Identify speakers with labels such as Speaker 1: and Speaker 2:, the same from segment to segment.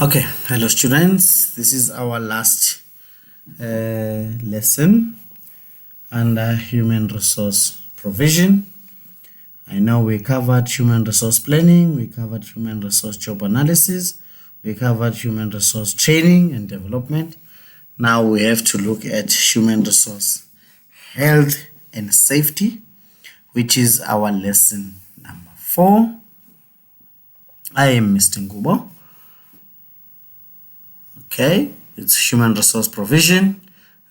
Speaker 1: Okay, hello students. This is our last lesson under human resource provision. I know we covered human resource planning, we covered human resource job analysis, we covered human resource training and development. Now we have to look at human resource health and safety, which is our lesson number 4. I am Mr. Ngubo. Okay, it's human resource provision,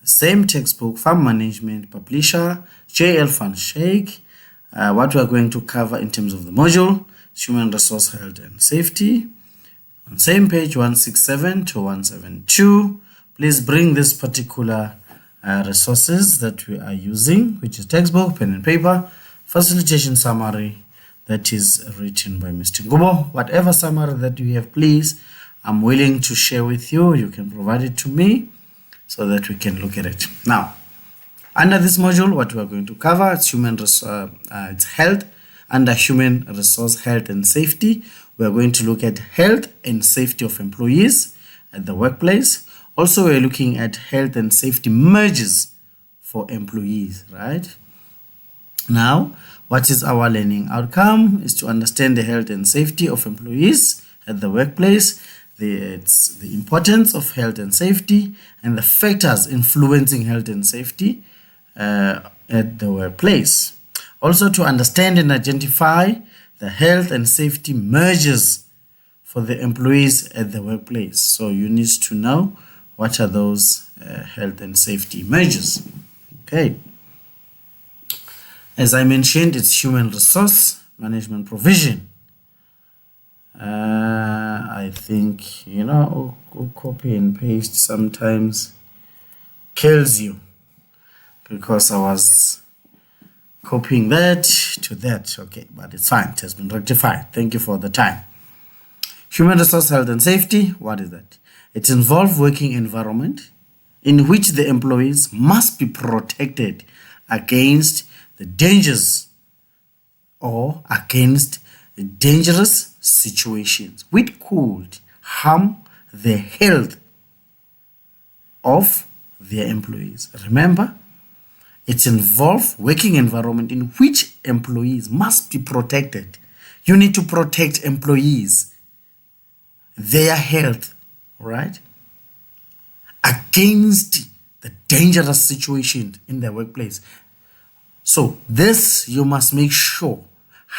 Speaker 1: same textbook, farm management, publisher, JL Fund Schaik. What we are going to cover in terms of the module, human resource health and safety. On same page 167 to 172, please bring this particular resources that we are using, which is textbook, pen and paper, facilitation summary that is written by Mr. Ngubo. Whatever summary that you have, please, I'm willing to share with you. You can provide it to me so that we can look at it. Now, under this module, what we are going to cover is it's health. Under human resource health and safety, we are going to look at health and safety of employees at the workplace. Also, we're looking at health and safety measures for employees, right? Now, what is our learning outcome? Is to understand the health and safety of employees at the workplace, the importance of health and safety, and the factors influencing health and safety at the workplace. Also, to understand and identify the health and safety measures for the employees at the workplace. So you need to know what are those health and safety measures. Okay. As I mentioned, it's human resource management provision. I think, copy and paste sometimes kills you, because I was copying that to that. Okay, but it's fine. It has been rectified. Thank you for the time. Human resource health and safety, what is that? It involves working environment in which the employees must be protected against the dangers or against dangerous situations which could harm the health of their employees. Remember, it involves working environment in which employees must be protected. You need to protect employees, their health, right, against the dangerous situation in their workplace. So this, you must make sure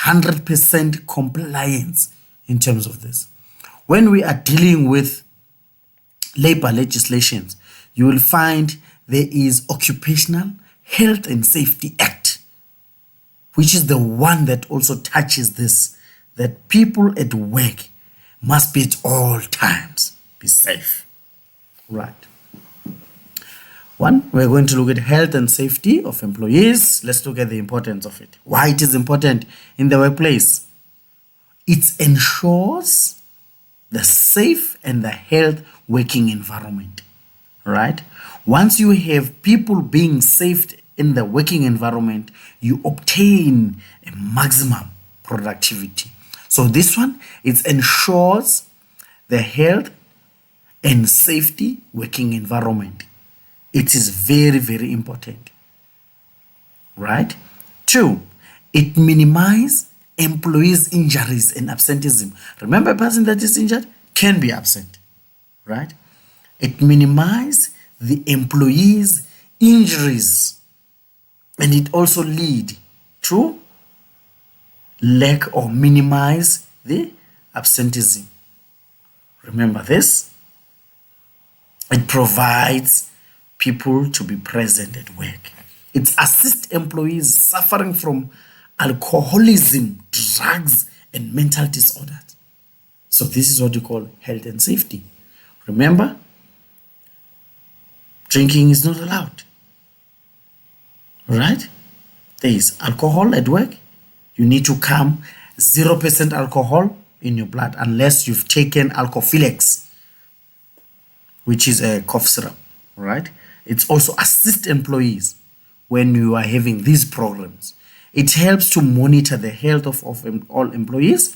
Speaker 1: 100% compliance in terms of this. When we are dealing with labor legislations, you will find there is Occupational Health and Safety Act, which is the one that also touches this, that people at work must be at all times be safe. Right. One, we're going to look at health and safety of employees. Let's look at the importance of it. Why it is important in the workplace. It ensures the safe and the health working environment, right? Once you have people being safe in the working environment, you obtain a maximum productivity. So this one, it ensures the health and safety working environment. It is very, very important, right? 2, it minimizes employees' injuries and absenteeism. Remember, a person that is injured can be absent, right? It minimizes the employees' injuries, and it also lead to lack or minimize the absenteeism. Remember this. It provides people to be present at work. It assists employees suffering from alcoholism, drugs, and mental disorders. So this is what we call health and safety. Remember, drinking is not allowed. Right? There is alcohol at work. You need to come 0% alcohol in your blood unless you've taken Alcophyllex, which is a cough syrup. Right? It also assists employees when you are having these programs. It helps to monitor the health of all employees.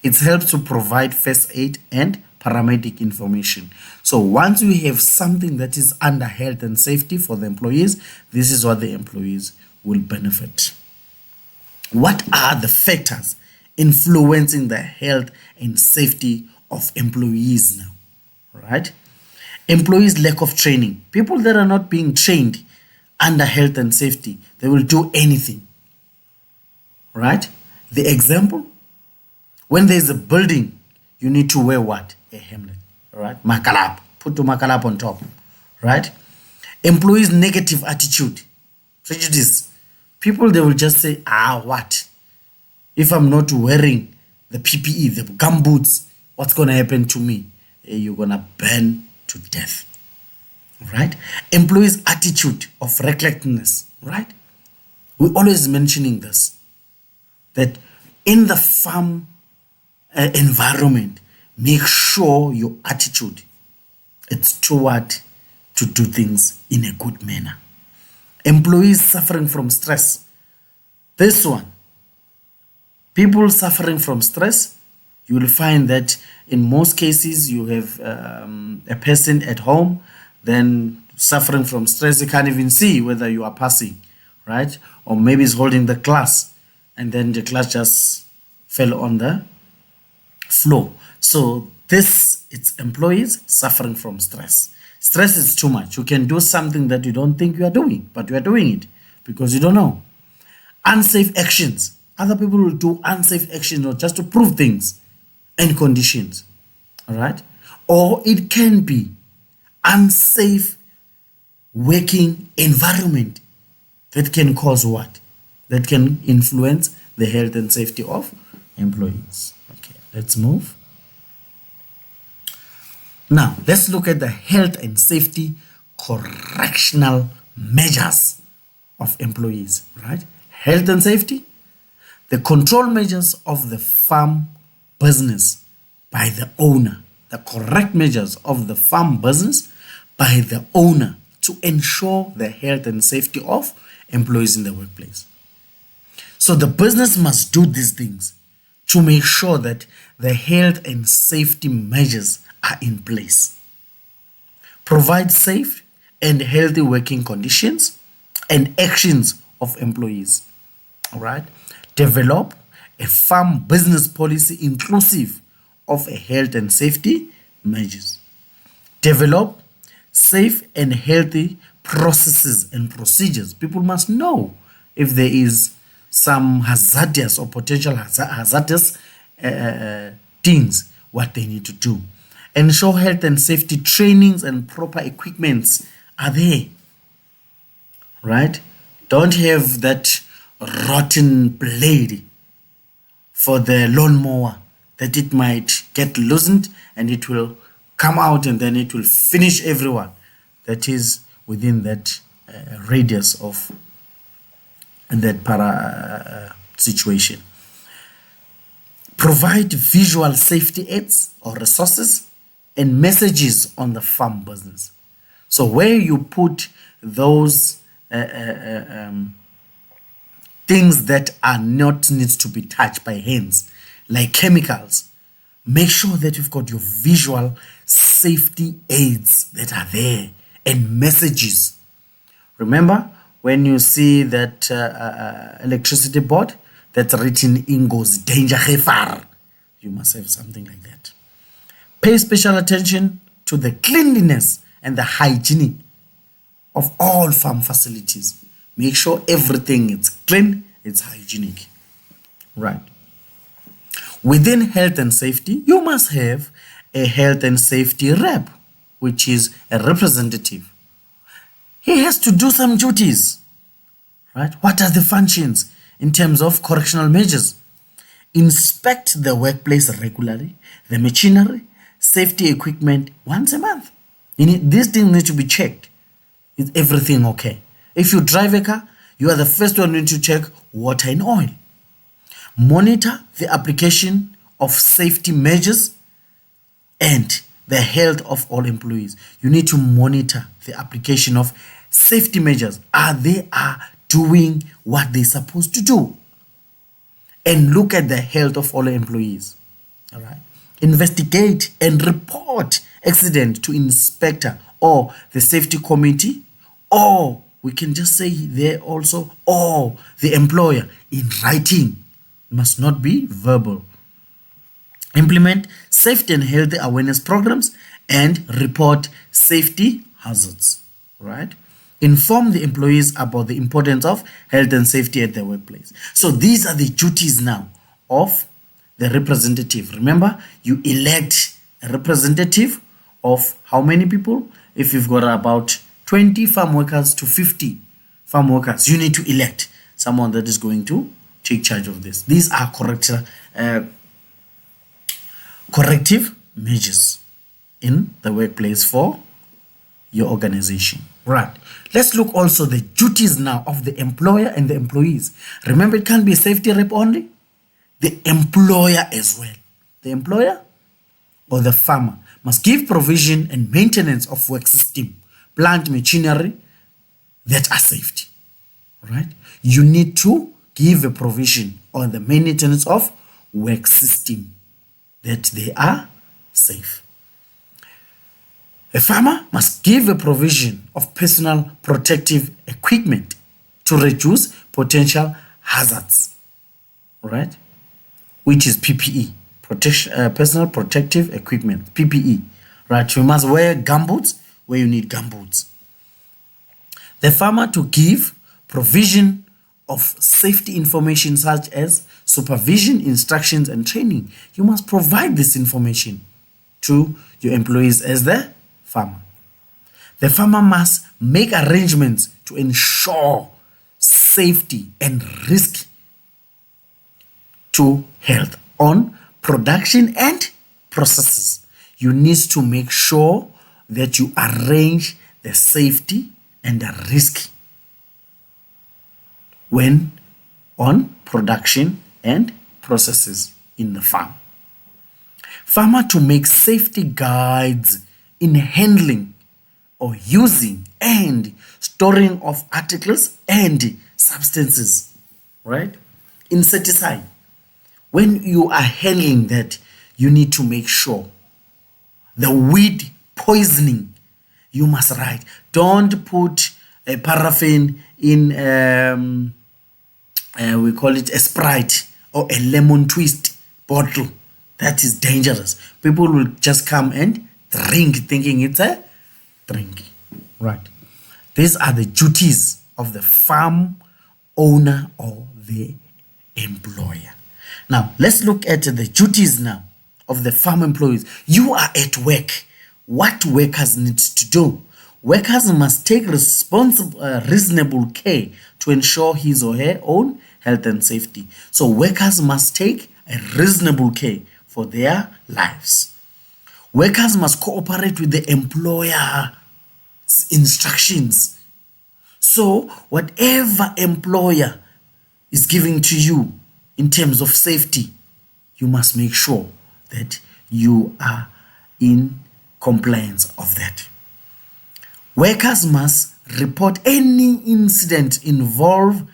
Speaker 1: It helps to provide first aid and paramedic information. So once we have something that is under health and safety for the employees, this is what the employees will benefit. What are the factors influencing the health and safety of employees now? Right? Employees' lack of training. People that are not being trained under health and safety, they will do anything. Right? The example, when there's a building, you need to wear what? A helmet. Right? Makalap. Put the makalap on top. Right? Employees' negative attitude, prejudice. People, they will just say, what? If I'm not wearing the PPE, the gumboots, what's going to happen to me? You're going to burn to death. Right? Employees' attitude of recklessness. Right? We're always mentioning this, that in the farm environment, make sure your attitude it's toward to do things in a good manner. Employees suffering from stress. This one, people suffering from stress, you will find that in most cases you have a person at home then suffering from stress. You can't even see whether you are passing, right? Or maybe he's holding the class and then the class just fell on the floor. So this, it's employees suffering from stress. Stress is too much. You can do something that you don't think you are doing, but you are doing it because you don't know. Unsafe actions. Other people will do unsafe actions or just to prove things and conditions. All right? Or it can be unsafe working environment that can cause what? That can influence the health and safety of employees. Okay, let's move. Now, let's look at the health and safety correctional measures of employees, right? Health and safety, the control measures of the farm business by the owner, the correct measures of the farm business by the owner to ensure the health and safety of employees in the workplace. So the business must do these things to make sure that the health and safety measures are in place. Provide safe and healthy working conditions and actions of employees. All right. Develop a farm business policy inclusive of a health and safety measures. Develop safe and healthy processes and procedures. People must know if there is some hazardous or potential hazardous things, what they need to do. Ensure health and safety trainings and proper equipments are there. Right? Don't have that rotten blade for the lawnmower that it might get loosened and it will come out and then it will finish everyone that is within that radius of that situation. Provide visual safety aids or resources and messages on the farm business. So where you put those things that are not needs to be touched by hands, like chemicals, make sure that you've got your visual safety aids that are there and messages. Remember, when you see that electricity board that's written Ingo's danger gefar, you must have something like that. Pay special attention to the cleanliness and the hygiene of all farm facilities. Make sure everything is clean, it's hygienic. Right. Within health and safety, you must have a health and safety rep, which is a representative. He has to do some duties. Right? What are the functions in terms of correctional measures? Inspect the workplace regularly, the machinery, safety equipment once a month. These things need to be checked. Is everything okay? If you drive a car, you are the first one to check water and oil. Monitor the application of safety measures and the health of all employees. You need to monitor the application of safety measures. They are doing what they're supposed to do? And look at the health of all employees. All right. investigate and report accident to inspector or the safety committee, or we can just say there also, or the employer in writing. It must not be verbal. Implement safety and healthy awareness programs and report safety hazards, right? Inform the employees about the importance of health and safety at their workplace. So these are the duties now of the representative. Remember, you elect a representative of how many people? If you've got about 20 farm workers to 50 farm workers, you need to elect someone that is going to take charge of this. These are corrective measures in the workplace for your organization. Right. Let's look also the duties now of the employer and the employees. Remember, it can't be a safety rep only. The employer as well. The employer or the farmer must give provision and maintenance of work system, plant machinery that are safety. Right. You need to give a provision on the maintenance of work system that they are safe. A farmer must give a provision of personal protective equipment to reduce potential hazards, right? Which is PPE, personal protective equipment, PPE, right? You must wear gumboots where you need gumboots. The farmer to give provision of safety information such as supervision, instructions, and training. You must provide this information to your employees as the farmer. The farmer must make arrangements to ensure safety and risk to health on production and processes. You need to make sure that you arrange the safety and the risk when on production and processes in the farm. Farmer to make safety guides in handling or using and storing of articles and substances, right? Insecticide. When you are handling that, you need to make sure the weed poisoning, you must write. Don't put a paraffin in, we call it a Sprite or a lemon twist bottle. That is dangerous. People will just come and drink thinking it's a drink. Right. These are the duties of the farm owner or the employer. Now, let's look at the duties now of the farm employees. You are at work. What workers need to do? Workers must take reasonable care to ensure his or her own health and safety. So workers must take a reasonable care for their lives. Workers must cooperate with the employer's instructions. So whatever employer is giving to you in terms of safety, you must make sure that you are in compliance of that. Workers must report any incident involved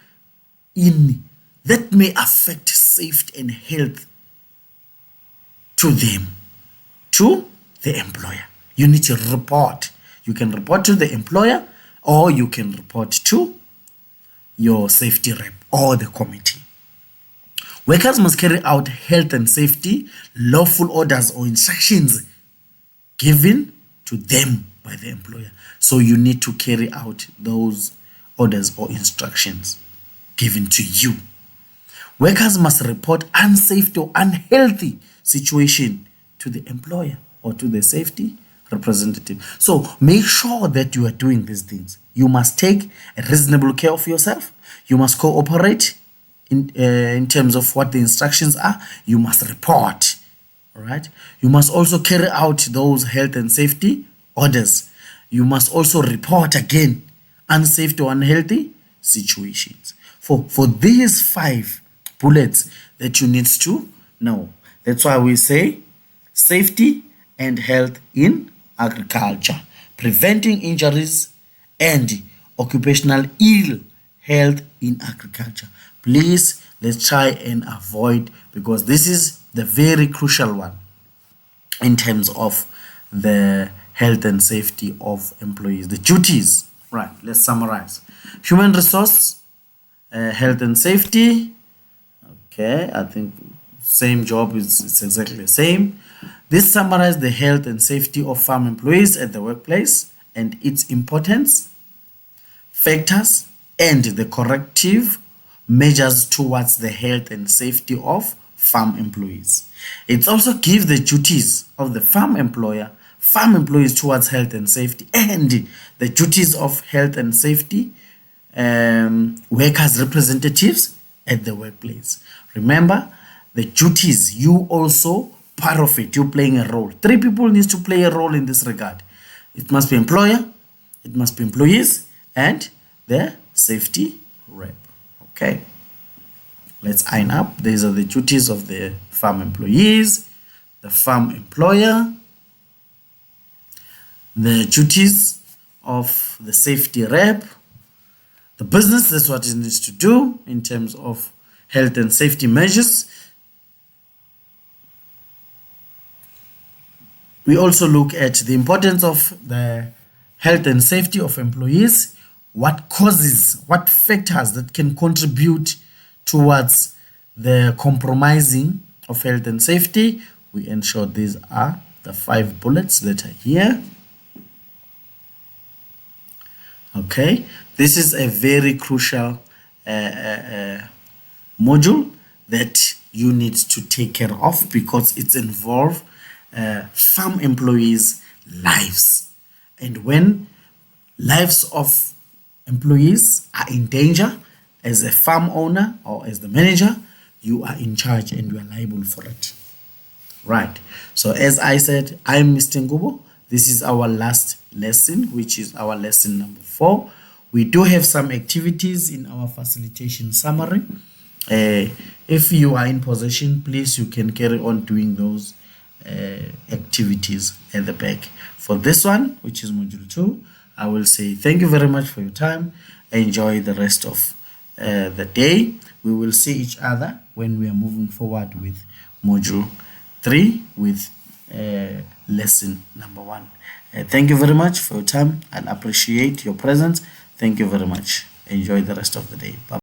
Speaker 1: in that may affect safety and health to them, to the employer. You need to report. You can report to the employer or you can report to your safety rep or the committee. Workers must carry out health and safety lawful orders or instructions given to them by the employer. So you need to carry out those orders or instructions given to you. Workers must report unsafe or unhealthy situation to the employer or to the safety representative. So make sure that you are doing these things. You must take a reasonable care of yourself. You must cooperate in terms of what the instructions are. You must report. All right. You must also carry out those health and safety orders. You must also report again unsafe or unhealthy situations. For these 5 bullets that you need to know. That's why we say safety and health in agriculture, preventing injuries and occupational ill health in agriculture. Please, let's try and avoid, because this is the very crucial one. in terms of the health and safety of employees, the duties. Right, let's summarize. Human resource, health and safety. Okay, I think same job is it's exactly the same. This summarizes the health and safety of farm employees at the workplace and its importance, factors, and the corrective measures towards the health and safety of farm employees. It also gives the duties of the farm employees towards health and safety, and the duties of health and safety workers representatives at the workplace. Remember, the duties, you also part of it, you're playing a role. Three people needs to play a role in this regard. It must be employer, it must be employees, and the safety rep. Okay, let's iron up. These are the duties of the farm employees, the farm employer, the duties of the safety rep, the business. That's what it needs to do in terms of health and safety measures. We also look at the importance of the health and safety of employees, what causes, what factors that can contribute towards the compromising of health and safety. We ensure these are the 5 bullets that are here. Okay, this is a very crucial module that you need to take care of because it's involved farm employees' lives. And when lives of employees are in danger, as a farm owner or as the manager, you are in charge and you are liable for it. Right. So as I said, I'm Mr. Ngubo. This is our last lesson, which is our lesson number 4. We do have some activities in our facilitation summary. If you are in possession, please, you can carry on doing those activities at the back. For this one, which is module 2, I will say thank you very much for your time. Enjoy the rest of the day. We will see each other when we are moving forward with module 3 with lesson number 1. Thank you very much for your time. I appreciate your presence. Thank you very much. Enjoy the rest of the day. Bye.